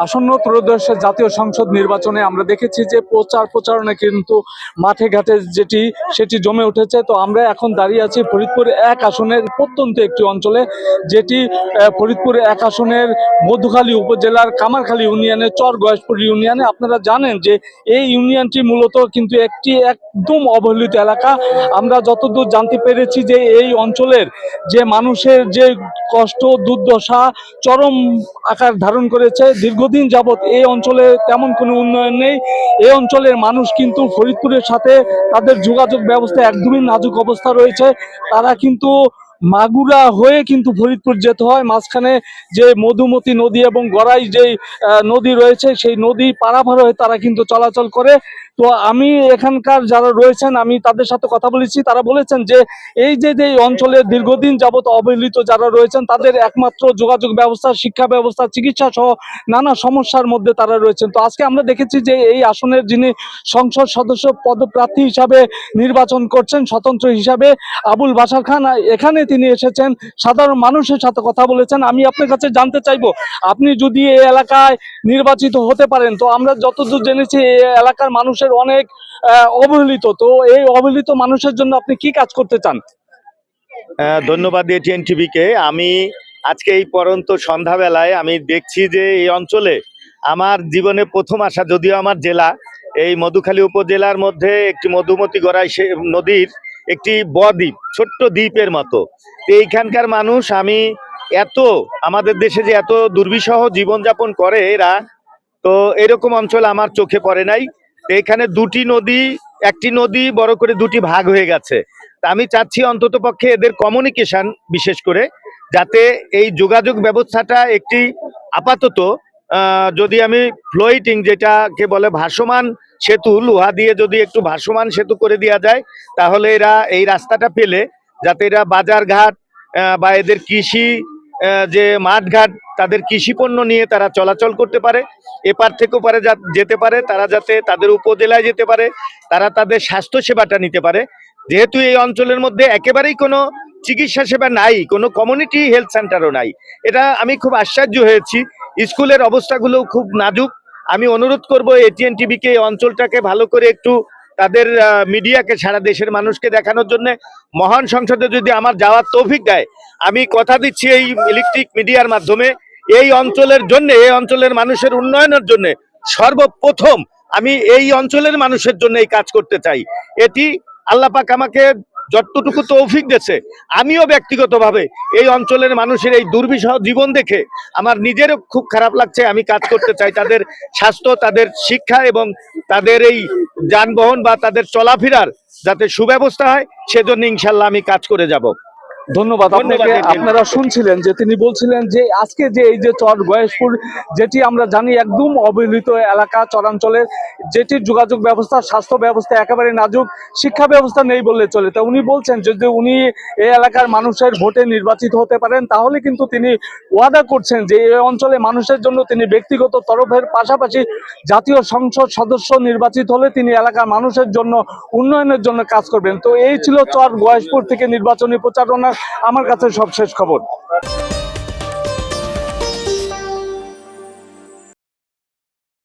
আসন্ন ত্রয়োদশ জাতীয় সংসদ নির্বাচনে আমরা দেখেছি যে প্রচারণা কিন্তু মাঠে ঘাটে সেটি জমে উঠেছে। তো আমরা এখন দাঁড়িয়ে আছি ফরিদপুর 1 আসনের প্রত্যন্ত একটি অঞ্চলে, যেটি ফরিদপুর 1 আসনের মধুখালী উপজেলার কামারখালী ইউনিয়নের চর গয়েশপুর ইউনিয়নে। আপনারা জানেন যে এই ইউনিয়নটি মূলত কিন্তু একদম অবহেলিত এলাকা। আমরা যতদূর জানতে পেরেছি যে এই অঞ্চলের যে মানুষের যে কষ্ট দুর্দশা চরম আকার ধারণ করেছে। দীর্ঘদিন যাবৎ এই অঞ্চলে তেমন কোনো উন্নয়ন নেই। এই অঞ্চলের মানুষ কিন্তু ফরিদপুরের সাথে তাদের যোগাযোগ ব্যবস্থা একদমই নাজুক অবস্থা রয়েছে। তারা কিন্তু মাগুরা হয়ে কিন্তু ফরিদপুর যেতে হয়। মাঝখানে যে মধুমতি নদী এবং গড়াই যেই নদী রয়েছে, সেই নদী পারাপার হয়ে তারা কিন্তু চলাচল করে। তো আমি এখানকার যারা রয়েছেন, আমি তাদের সাথে কথা বলেছি। তারা বলেছেন যে এই যে অঞ্চলে দীর্ঘদিন যাবৎ অবহেলিত যারা রয়েছেন, তাদের একমাত্র যোগাযোগ ব্যবস্থা, শিক্ষা ব্যবস্থা, চিকিৎসা সহ নানা সমস্যার মধ্যে তারা রয়েছেন। তো আজকে আমরা দেখেছি যে এই আসনের যিনি সংসদ সদস্য পদপ্রার্থী হিসাবে নির্বাচন করছেন স্বতন্ত্র হিসাবে আবুল বাশার খান, এখানে তিনি এসেছেন, সাধারণ মানুষের সাথে কথা বলেছেন। আমি আপনার কাছে জানতে চাইবো, আপনি যদি এই এলাকায় নির্বাচিত হতে পারেন, তো আমরা যতদূর জেনেছি এই এলাকার মানুষের অনেক অবহেলিত। তো এই অবহেলিত মানুষের জন্য আপনি কি কাজ করতে চান? ধন্যবাদ এটিএন টিভিকে। আমি আজকে এই পরন্ত সন্ধ্যাবেলায় আমি দেখছি যে এই অঞ্চলে আমার জীবনে প্রথম আসা, যদিও আমার জেলা এই মধুখালী উপজেলার মধ্যে একটি মধুমতি গড়াই নদীর একটি বদ্বীপ, ছোট্ট দ্বীপের মতো। এইখানকার মানুষ, আমি আমাদের দেশে যে এত দুর্বিষহ জীবনযাপন করে এরা, তো এরকম অঞ্চল আমার চোখে পড়ে নাই। এখানে দুটি নদী, একটি নদী বড় করে দুটি ভাগ হয়ে গেছে। তা আমি চাচ্ছি অন্তত পক্ষে এদের কমিউনিকেশন, বিশেষ করে যাতে এই যোগাযোগ ব্যবস্থাটা একটি আপাতত যদি আমি ফ্লোইটিং যেটাকে বলে ভাসমান সেতু, লোহা দিয়ে যদি একটু ভাসমান সেতু করে দেওয়া যায়, তাহলে এরা এই রাস্তাটা পেলে যাতে এরা বাজারঘাট বা এদের কৃষি যে মাঠঘাট, তাদের কৃষি পণ্য নিয়ে তারা চলাচল করতে পারে, এপার থেকে ওপারে যেতে পারে, তারা যাতে তাদের উপজেলায় যেতে পারে, তারা তাদের স্বাস্থ্য সেবাটা নিতে পারে। যেহেতু এই অঞ্চলের মধ্যে একেবারেই কোনো চিকিৎসা সেবা নাই, কোনো কমিউনিটি হেলথ সেন্টারও নাই, এটা আমি খুব আশ্চর্য হয়েছি। স্কুলের অবস্থাগুলো খুব নাজুক। আমি অনুরোধ করব এটিএন টিভিকে এই অঞ্চলটাকে ভালো করে একটু তাদের মিডিয়াকে, সারা দেশের মানুষকে দেখানোর জন্য মহান সংসদে যদি আমার যাওয়ার তৌফিক দেয়, আমি কথা দিচ্ছি এই ইলেকট্রিক মিডিয়ার মাধ্যমে এই অঞ্চলের জন্য, এই অঞ্চলের মানুষের উন্নয়নের জন্য সর্বপ্রথম আমি এই অঞ্চলের মানুষের জন্য এই কাজ করতে চাই। এটি আল্লাহ পাক আমাকে যতটুকু তৌফিক দিয়েছে, আমিও ব্যক্তিগতভাবে এই অঞ্চলের মানুষের এই দুর্বিষহ জীবন দেখে আমার নিজেরও খুব খারাপ লাগছে। আমি কাজ করতে চাই তাদের স্বাস্থ্য, তাদের শিক্ষা এবং তাদের এই যানবাহন বা তাদের চলাফেরার যাতে সুব্যবস্থা হয়, সেজন্য ইনশাল্লাহ আমি কাজ করে যাব। ধন্যবাদ আপনাকে। আপনারা শুনছিলেন যে তিনি বলছিলেন যে আজকে যে এই যে চর গয়েশপুর, যেটি আমরা জানি একদম অবহেলিত এলাকা চরাঞ্চলের, যেটির যোগাযোগ ব্যবস্থা, স্বাস্থ্য ব্যবস্থা একেবারে নাজুক, শিক্ষা ব্যবস্থা নেই বললে চলে। তা উনি বলছেন যদি উনি এই এলাকার মানুষের ভোটে নির্বাচিত হতে পারেন, তাহলে কিন্তু তিনি ওয়াদা করছেন যে এই অঞ্চলে মানুষের জন্য তিনি ব্যক্তিগত তরফের পাশাপাশি জাতীয় সংসদ সদস্য নির্বাচিত হলে তিনি এলাকার মানুষের জন্য উন্নয়নের জন্য কাজ করবেন। তো এই ছিল চর গয়েশপুর থেকে নির্বাচনী প্রচারণা আমার কাছে সবশেষ খবর।